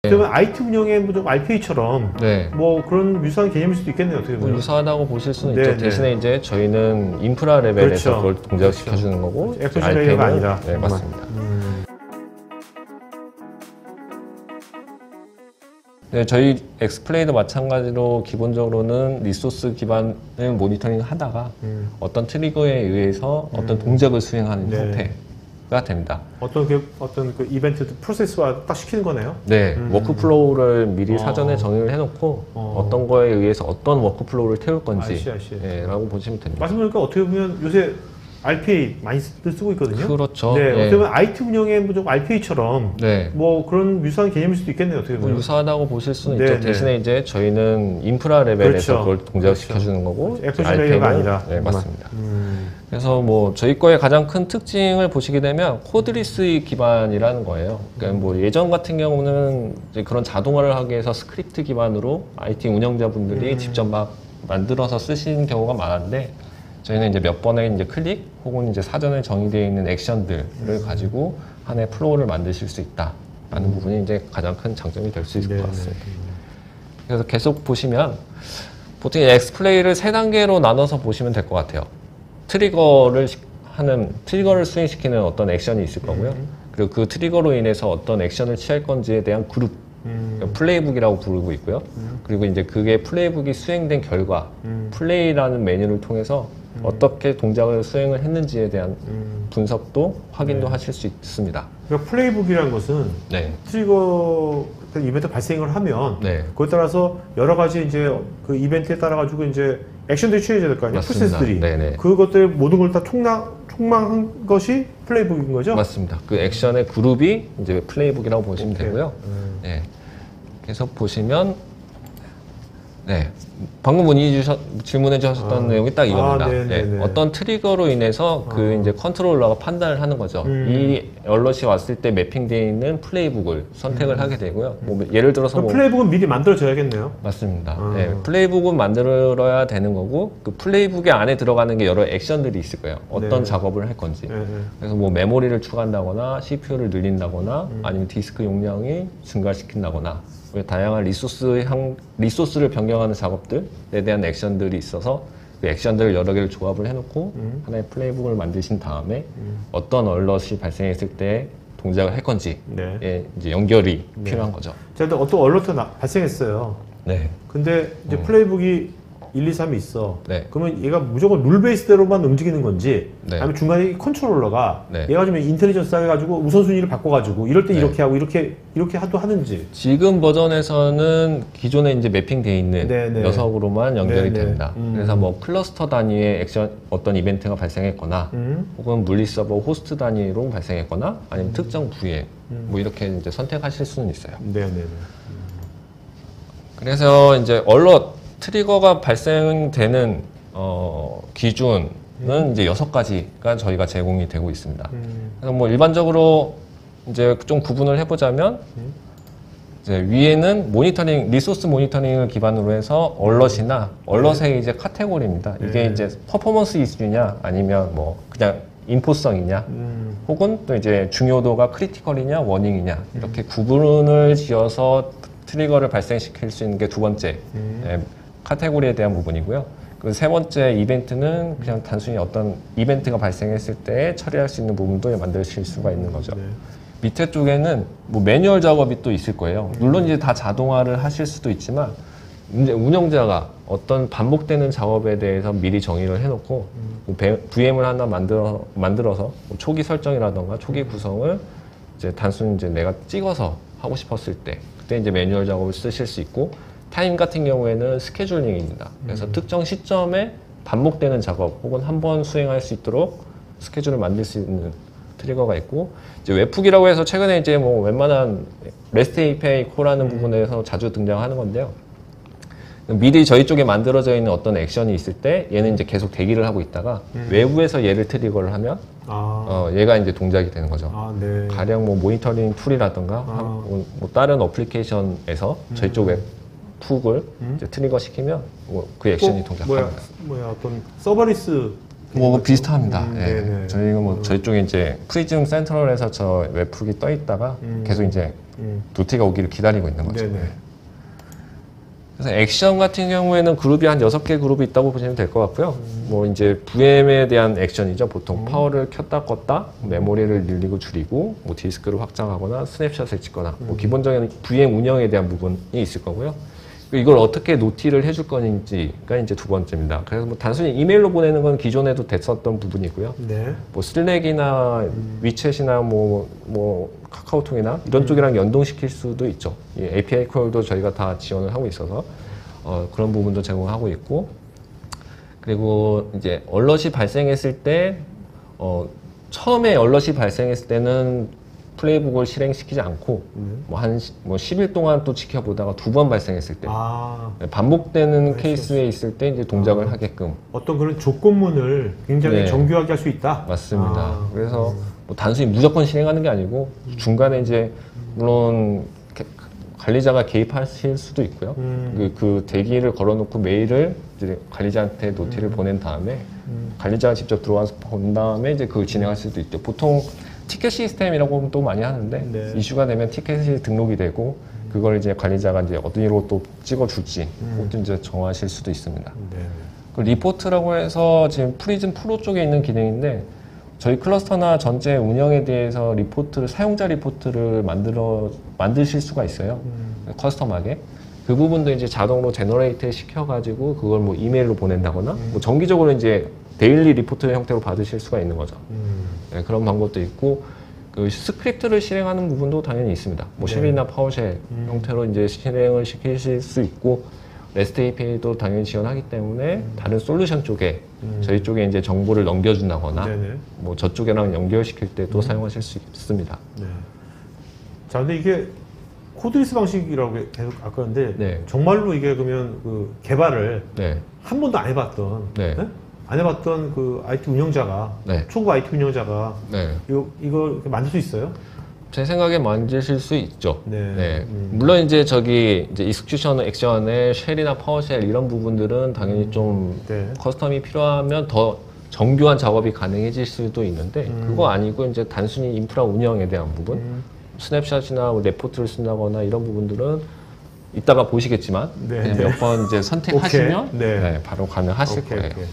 그러면 IT 운영의 뭐 RPA처럼 네. 뭐 그런 유사한 개념일 수도 있겠네요. 어떻게 보면. 유사하다고 보실 수는 네, 있죠. 네. 대신에 이제 저희는 인프라 레벨에서 그렇죠. 그걸 동작시켜주는 거고, 액션 레이어가 아니라. 네, 맞습니다. 네, 저희 엑스플레이도 마찬가지로 기본적으로는 리소스 기반을 모니터링 하다가 어떤 트리거에 의해서 어떤 동작을 수행하는 네. 형태가 됩니다. 어떤 그 이벤트 프로세스화 딱 시키는 거네요. 네, 워크플로우를 미리 사전에 정의를 해놓고 어떤 거에 의해서 어떤 워크플로우를 태울 건지 네, 라고 보시면 됩니다. 말씀드리니까 어떻게 보면 요새 RPA 많이 쓰고 있거든요. 그렇죠. 네, 네. 어떻게 보면 IT 운영의 뭐 좀 RPA처럼 네. 뭐 그런 유사한 개념일 수도 있겠네요. 어떻게 보면. 유사하다고 보실 수는 네, 있죠. 네. 대신에 이제 저희는 인프라 레벨에서 그렇죠. 그걸 동작시켜주는 거고, 액션 레이어가 아니라. 네, 맞습니다. 그래서 뭐 저희 거의 가장 큰 특징을 보시게 되면 코드리스 기반이라는 거예요. 그러니까 뭐 예전 같은 경우는 이제 그런 자동화를 하기 위해서 스크립트 기반으로 IT 운영자분들이 직접 막 만들어서 쓰시는 경우가 많은데, 저희는 이제 몇 번의 이제 클릭 혹은 이제 사전에 정의되어 있는 액션들을 가지고 하나의 플로우를 만드실 수 있다라는 부분이 이제 가장 큰 장점이 될 수 있을 것 같습니다. 그래서 계속 보시면 보통 엑스플레이를 세 단계로 나눠서 보시면 될 것 같아요. 트리거를 수행시키는 어떤 액션이 있을 거고요. 그리고 그 트리거로 인해서 어떤 액션을 취할 건지에 대한 그룹, 플레이북이라고 부르고 있고요. 그리고 이제 그게 플레이북이 수행된 결과, 플레이라는 메뉴를 통해서 어떻게 동작을 수행을 했는지에 대한 분석도 확인도 하실 수 있습니다. 그러니까 플레이북이라는 것은 네. 트리거 이벤트 발생을 하면 네. 그에 따라서 여러 가지 이제 그 이벤트에 따라 가지고 이제 액션들이 취해져야 될 거 아니에요. 맞습니다. 프로세스들이. 네네. 그것들 모든 걸 다 총망한 것이 플레이북인 거죠? 맞습니다. 그 액션의 그룹이 이제 플레이북이라고 보시면 오케이. 되고요. 네. 계속 보시면 네. 방금 질문해 주셨던 내용이 딱 이겁니다. 네. 어떤 트리거로 인해서 그 이제 컨트롤러가 판단을 하는 거죠. 이 얼럿이 왔을 때 매핑되어 있는 플레이북을 선택을 하게 되고요. 뭐 예를 들어서 뭐 플레이북은 미리 만들어져야겠네요. 맞습니다. 네. 플레이북은 만들어야 되는 거고, 그 플레이북의 안에 들어가는 게 여러 액션들이 있을 거예요. 어떤 작업을 할 건지. 그래서 뭐 메모리를 추가한다거나 CPU를 늘린다거나 아니면 디스크 용량이 증가시킨다거나 다양한 리소스를 변경하는 작업들에 대한 액션들이 있어서 그 액션들을 여러 개를 조합을 해놓고 하나의 플레이북을 만드신 다음에 어떤 얼럿이 발생했을 때 동작을 할 건지에 이제 연결이 필요한 거죠. 자, 일단 어떤 얼러트 발생했어요. 네. 근데 이제 플레이북이 1, 2, 3이 있어. 네. 그러면 얘가 무조건 룰 베이스대로만 움직이는 건지, 네. 아니면 중간에 이 컨트롤러가 네. 얘가 좀 인텔리전스 해가지고 우선순위를 바꿔가지고 이럴 때 네. 이렇게 하고 이렇게 하는지. 지금 버전에서는 기존에 이제 매핑되어 있는 녀석으로만 연결이 됩니다. 그래서 뭐 클러스터 단위의 액션 어떤 이벤트가 발생했거나 혹은 물리 서버 호스트 단위로 발생했거나 아니면 특정 VM 뭐 이렇게 이제 선택하실 수는 있어요. 네네네. 그래서 이제 얼럿 트리거가 발생되는 기준은 이제 6가지가 저희가 제공이 되고 있습니다. 그래서 뭐 일반적으로 이제 좀 구분을 해보자면 이제 위에는 모니터링, 리소스 모니터링을 기반으로 해서 얼럿의 이제 카테고리입니다. 이게 이제 퍼포먼스 이슈냐 아니면 뭐 그냥 인포성이냐 혹은 또 이제 중요도가 크리티컬이냐 워닝이냐 이렇게 구분을 지어서 트리거를 발생시킬 수 있는 게 두 번째 카테고리에 대한 부분이고요. 그 세 번째 이벤트는 그냥 단순히 어떤 이벤트가 발생했을 때 처리할 수 있는 부분도 만드실 수가 있는 거죠. 밑에 쪽에는 뭐 매뉴얼 작업이 또 있을 거예요. 물론 이제 다 자동화를 하실 수도 있지만 이제 운영자가 어떤 반복되는 작업에 대해서 미리 정의를 해놓고 VM을 하나 만들어서 뭐 초기 설정이라던가 초기 구성을 이제 단순히 이제 내가 찍어서 하고 싶었을 때 그때 이제 매뉴얼 작업을 쓰실 수 있고, 타임 같은 경우에는 스케줄링입니다. 그래서 특정 시점에 반복되는 작업 혹은 한 번 수행할 수 있도록 스케줄을 만들 수 있는 트리거가 있고, 이제 웹훅이라고 해서 최근에 이제 뭐 웬만한 REST API 콜하는 부분에서 자주 등장하는 건데요. 미리 저희 쪽에 만들어져 있는 어떤 액션이 있을 때 얘는 이제 계속 대기를 하고 있다가 외부에서 얘를 트리거를 하면 얘가 이제 동작이 되는 거죠. 가령 뭐 모니터링 툴이라든가 뭐 다른 어플리케이션에서 저희 쪽 웹훅을 이제 트리거 시키면 뭐 그 액션이 동작합니다. 어떤 서버리스 뭐 비슷합니다. 예. 네네. 저희가 뭐 저희 쪽에 이제 프리즘 센트럴에서 저 웹북이 떠 있다가 계속 이제 노티가 오기를 기다리고 있는 거죠. 네네. 그래서 액션 같은 경우에는 그룹이 한 6개 그룹이 있다고 보시면 될 것 같고요. 뭐 이제 VM에 대한 액션이죠. 보통 파워를 켰다 껐다, 메모리를 늘리고 줄이고, 뭐 디스크를 확장하거나 스냅샷을 찍거나, 뭐 기본적인 VM 운영에 대한 부분이 있을 거고요. 이걸 어떻게 노티를 해줄 건지가 이제 두 번째입니다. 그래서 뭐 단순히 이메일로 보내는 건 기존에도 됐었던 부분이고요. 네. 뭐 슬랙이나 위챗이나 뭐 카카오톡이나 이런 쪽이랑 연동시킬 수도 있죠. 이 API 콜도 저희가 다 지원을 하고 있어서 그런 부분도 제공하고 있고, 그리고 이제 얼럿이 발생했을 때 처음에 얼럿이 발생했을 때는 플레이북을 실행시키지 않고 뭐 10일 동안 또 지켜보다가 2번 발생했을 때 반복되는 케이스에 있을 때 이제 동작을 하게끔 어떤 그런 조건문을 굉장히 네. 정교하게 할 수 있다. 맞습니다. 그래서 뭐 단순히 무조건 실행하는 게 아니고 중간에 이제 물론 관리자가 개입하실 수도 있고요. 그 대기를 걸어놓고 메일을 이제 관리자한테 노티를 보낸 다음에 관리자가 직접 들어와서 본 다음에 이제 그걸 진행할 수도 있죠. 보통 티켓 시스템이라고 또 많이 하는데 네. 이슈가 되면 티켓이 등록이 되고 그걸 이제 관리자가 이제 어디로 또 찍어줄지 그것도 이제 정하실 수도 있습니다. 네. 그 리포트라고 해서 지금 프리즘 프로 쪽에 있는 기능인데 저희 클러스터나 전체 운영에 대해서 리포트를 사용자 리포트를 만드실 수가 있어요. 커스텀하게. 그 부분도 이제 자동으로 제너레이트 시켜가지고 그걸 뭐 이메일로 보낸다거나 뭐 정기적으로 이제 데일리 리포트 형태로 받으실 수가 있는 거죠. 네, 그런 방법도 있고 그 스크립트를 실행하는 부분도 당연히 있습니다. 뭐 쉘이나 파워쉘 형태로 이제 실행을 시키실 수 있고 REST API도 당연히 지원하기 때문에 다른 솔루션 쪽에 저희 쪽에 이제 정보를 넘겨준다거나 뭐 저쪽이랑 연결시킬 때도 사용하실 수 있습니다. 네. 자, 근데 이게 코드리스 방식이라고 계속 아까 했는데 네. 정말로 이게 그러면 그 개발을 네. 한 번도 안 해봤던 네. 네? 안 해봤던 그 IT 운영자가 네. 초보 IT 운영자가 네. 이거 이렇게 만들 수 있어요? 제 생각에 만드실 수 있죠. 네. 네. 물론 이제 저기 이제 익스큐션 액션의 쉘이나 파워쉘 이런 부분들은 당연히 좀 네. 커스텀이 필요하면 더 정교한 작업이 가능해질 수도 있는데 그거 아니고 이제 단순히 인프라 운영에 대한 부분 스냅샷이나 뭐 레포트를 쓴다거나 이런 부분들은 이따가 보시겠지만 네. 그냥 몇 번 이제 선택하시면 오케이. 네. 네, 바로 가능하실 오케이, 거예요. 오케이.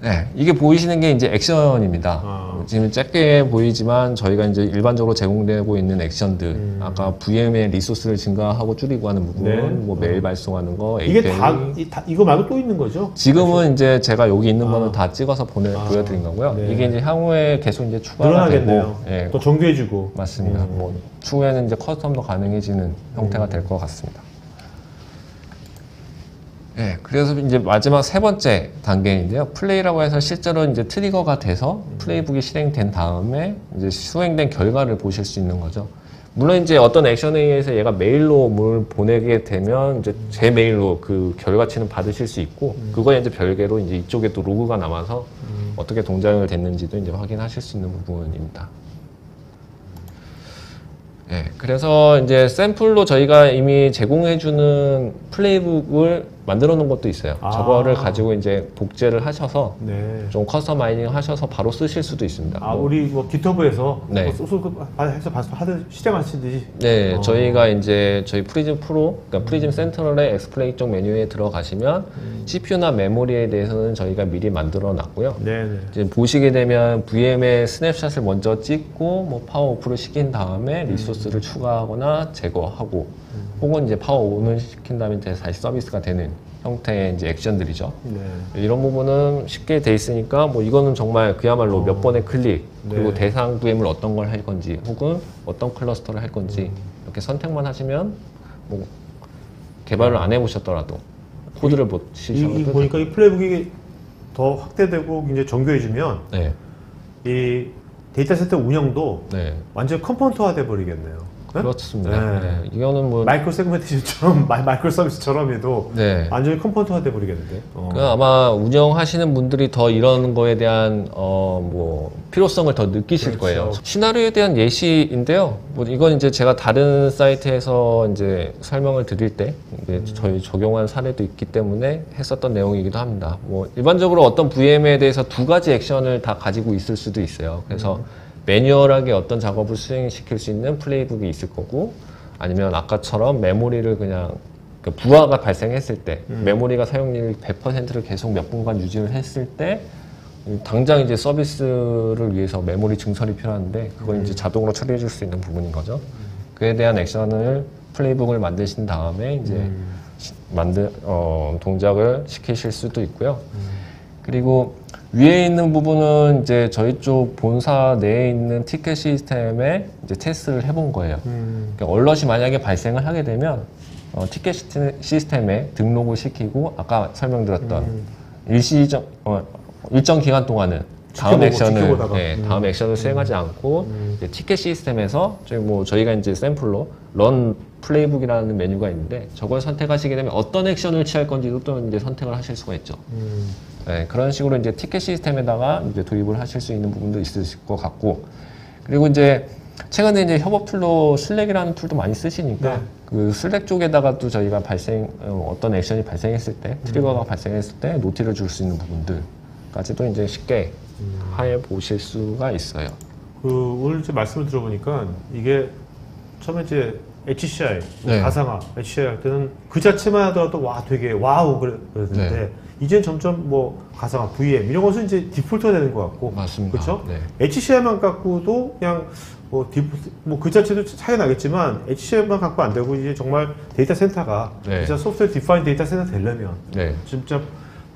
네, 이게 보이시는 게 이제 액션입니다. 지금 짧게 보이지만 저희가 이제 일반적으로 제공되고 있는 액션들, 아까 VM의 리소스를 증가하고 줄이고 하는 부분, 네. 뭐 메일 발송하는 거, 이게 API. 다 이거 말고 또 있는 거죠? 지금은 이제 제가 여기 있는 거는 다 찍어서 보여드린 거고요. 네. 이게 이제 향후에 계속 이제 추가가 되고, 늘어나겠네요. 예, 또 정교해지고. 맞습니다. 뭐 추후에는 이제 커스텀도 가능해지는 형태가 될 것 같습니다. 네, 그래서 이제 마지막 세 번째 단계인데요. 플레이라고 해서 실제로 이제 트리거가 돼서 플레이북이 실행된 다음에 이제 수행된 결과를 보실 수 있는 거죠. 물론 이제 어떤 액션에 의해서 얘가 메일로 뭘 보내게 되면 이제 제 메일로 그 결과치는 받으실 수 있고 그거에 이제 별개로 이제 이쪽에 또 로그가 남아서 어떻게 동작을 됐는지도 이제 확인하실 수 있는 부분입니다. 네, 그래서 이제 샘플로 저희가 이미 제공해주는 플레이북을 만들어 놓은 것도 있어요. 저거를 가지고 이제 복제를 하셔서 네. 좀 커스터마이징 하셔서 바로 쓰실 수도 있습니다. 우리 뭐 기터브에서 네. 해서 시작하시듯이. 네, 저희가 이제 저희 프리즘 프로, 그러니까 프리즘 센트럴의 엑스플레이 쪽 메뉴에 들어가시면 CPU나 메모리에 대해서는 저희가 미리 만들어 놨고요. 네. 이제 보시게 되면 VM의 스냅샷을 먼저 찍고 뭐 파워 오프를 시킨 다음에 리소스를 추가하거나 제거하고 혹은 이제 파워 온을 시킨 다음에 이제 다시 서비스가 되는 형태의 이제 액션들이죠. 네. 이런 부분은 쉽게 돼 있으니까 뭐 이거는 정말 그야말로 몇 번의 클릭 그리고 네. 대상 VM을 어떤 걸 할 건지 혹은 어떤 클러스터를 할 건지 이렇게 선택만 하시면 뭐 개발을 안 해보셨더라도 코드를 못 이 보니까 이 플레이북이 더 확대되고 이제 정교해지면 네. 이 데이터 센터 운영도 네. 완전 컴포넌트화 돼 버리겠네요. 그렇습니다. 네. 이거는 뭐 마이크로 세그멘테이션처럼 마이크로 서비스처럼 해도 네. 완전히 컴포넌트화 돼 버리겠는데. 아마 운영하시는 분들이 더 이런 거에 대한 뭐 필요성을 더 느끼실 그렇죠. 거예요. 시나리오에 대한 예시인데요. 뭐 이건 이제 제가 다른 사이트에서 이제 설명을 드릴 때 이제 저희 적용한 사례도 있기 때문에 했었던 내용이기도 합니다. 뭐 일반적으로 어떤 VM에 대해서 두 가지 액션을 다 가지고 있을 수도 있어요. 그래서 매뉴얼하게 어떤 작업을 수행시킬 수 있는 플레이북이 있을 거고, 아니면 아까처럼 메모리를 그냥 부하가 발생했을 때 메모리가 사용률 100%를 계속 몇 분간 유지를 했을 때 당장 이제 서비스를 위해서 메모리 증설이 필요한데 그걸 이제 자동으로 처리해 줄 수 있는 부분인 거죠. 그에 대한 액션을 플레이북을 만드신 다음에 이제 동작을 시키실 수도 있고요. 그리고 위에 있는 부분은 이제 저희 쪽 본사 내에 있는 티켓 시스템에 이제 테스트를 해본 거예요. 그러니까 얼럿이 만약에 발생을 하게 되면 티켓 시스템에 등록을 시키고 아까 설명드렸던 일정 기간 동안은 다음 액션을 수행하지 않고 이제 티켓 시스템에서 저희가 이제 샘플로 런 플레이북이라는 메뉴가 있는데 저걸 선택하시게 되면 어떤 액션을 취할 건지도 또 이제 선택을 하실 수가 있죠. 네, 그런 식으로 이제 티켓 시스템에다가 이제 도입을 하실 수 있는 부분도 있을 것 같고, 그리고 이제 최근에 이제 협업 툴로 슬랙이라는 툴도 많이 쓰시니까 네. 그 슬랙 쪽에다가도 저희가 어떤 액션이 발생했을 때 트리거가 발생했을 때 노티를 줄 수 있는 부분들까지도 이제 쉽게 해 보실 수가 있어요. 오늘 이제 말씀을 들어보니까 이게 처음에 이제 HCI, 네. 가상화, HCI 할 때는 그 자체만 하더라도 되게 와우 그랬는데 네. 이제는 점점 뭐 가상화, VM 이런 것은 이제 디폴트가 되는 것 같고, 맞습니다. 그렇죠? 네. HCI만 갖고도 그냥 그 자체도 차이가 나겠지만 HCI만 갖고 안 되고 이제 정말 데이터 센터가 네. 진짜 소프트웨어 디파인 데이터 센터 되려면 네. 진짜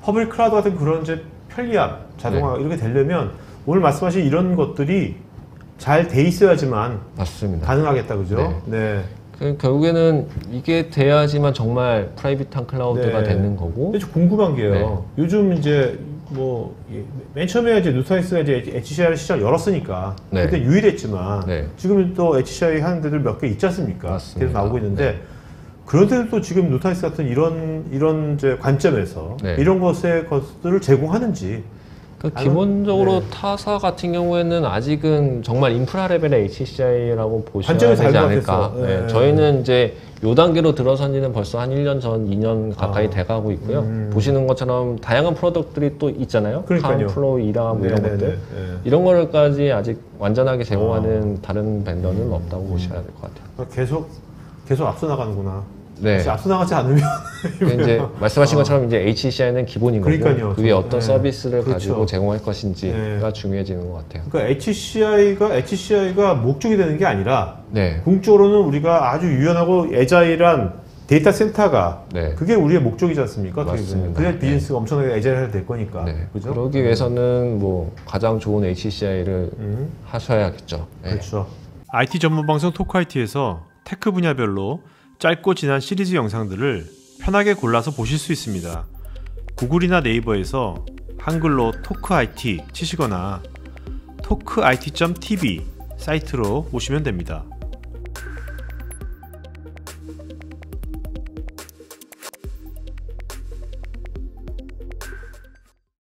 퍼블릭 클라우드 같은 그런 이제 편리함, 자동화 이렇게 되려면 오늘 말씀하신 이런 것들이 잘 돼 있어야지만 맞습니다. 가능하겠다, 그죠? 네. 결국에는 이게 돼야지만 정말 프라이빗한 클라우드가 네. 되는 거고. 근데 좀 궁금한 게요. 요즘 이제 맨 처음에 이제 누타이스가 이제 HCI 시장 열었으니까 네. 그때 유일했지만 네. 지금 또 HCI 하는 데들 몇 개 있지 않습니까? 맞습니다. 계속 나오고 있는데 네. 그런데도 또 지금 누타이스 같은 이런 이제 관점에서 네. 이런 것들을 제공하는지. 기본적으로 네. 타사 같은 경우에는 아직은 정말 인프라 레벨의 HCI라고 보셔야 관점이 되지 다른 것 않을까. 같아서. 네. 네. 저희는 이제 요 단계로 들어선 지는 벌써 한 1년 전, 2년 가까이 돼가고 있고요. 보시는 것처럼 다양한 프로덕트들이 또 있잖아요. 그러니까요. 카운플로우, 이라 뭐 이런 네네네. 것들. 네. 이런 거까지 아직 완전하게 제공하는 다른 vendor는 없다고 보셔야 될 것 같아요. 계속 앞서 나가는구나. 네. 혹시 앞서 나가지 않으면 이제 말씀하신 것처럼 이제 HCI는 기본인 거고 그러니까요. 그 위에 어떤 네. 서비스를 그렇죠. 가지고 제공할 것인지가 네. 중요해지는 것 같아요. 그러니까 HCI가 목적이 되는 게 아니라 네. 궁극적으로는 우리가 아주 유연하고 애자일한 데이터 센터가 네. 그게 우리의 목적이지 않습니까? 맞습니다. 그래야 비즈니스가 엄청나게 애자일할 될 거니까. 네. 그죠? 그러기 위해서는 뭐 가장 좋은 HCI를 하셔야겠죠. 네. 그렇죠. IT 전문 방송 토크IT에서 테크 분야별로 짧고 진한 시리즈 영상들을 편하게 골라서 보실 수 있습니다. 구글이나 네이버에서 한글로 토크IT 치시거나 토크IT.tv 사이트로 오시면 됩니다.